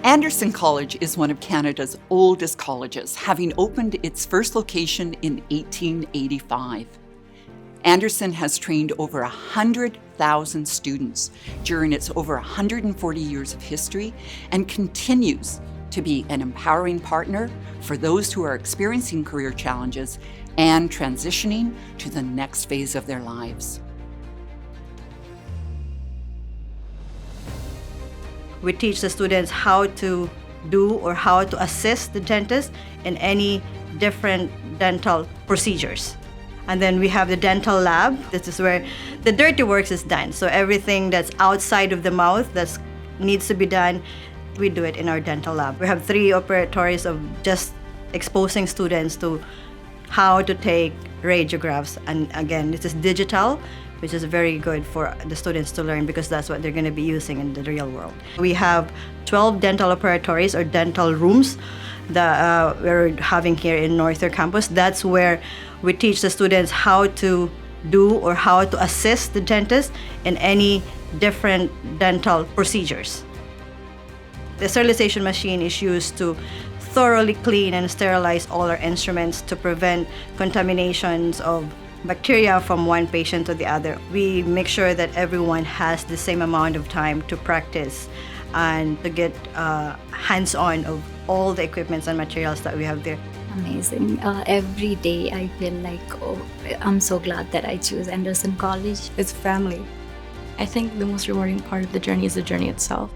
Anderson College is one of Canada's oldest colleges, having opened its first location in 1885. Anderson has trained over 100,000 students during its over 140 years of history and continues to be an empowering partner for those who are experiencing career challenges and transitioning to the next phase of their lives. We teach the students how to do or how to assist the dentist in any different dental procedures. And then we have the dental lab. This is where the dirty work is done. So everything that's outside of the mouth that needs to be done, we do it in our dental lab. We have 3 operatories of just exposing students to how to take radiographs. And again, this is digital, which is very good for the students to learn because that's what they're going to be using in the real world. We have 12 dental operatories or dental rooms that we're having here in Northern Campus. That's where we teach the students how to do or how to assist the dentist in any different dental procedures. The sterilization machine is used to thoroughly clean and sterilize all our instruments to prevent contaminations of bacteria from one patient to the other. We make sure that everyone has the same amount of time to practice and to get hands-on of all the equipments and materials that we have there. Amazing. Every day I feel like, I'm so glad that I choose Anderson College. It's family. I think the most rewarding part of the journey is the journey itself.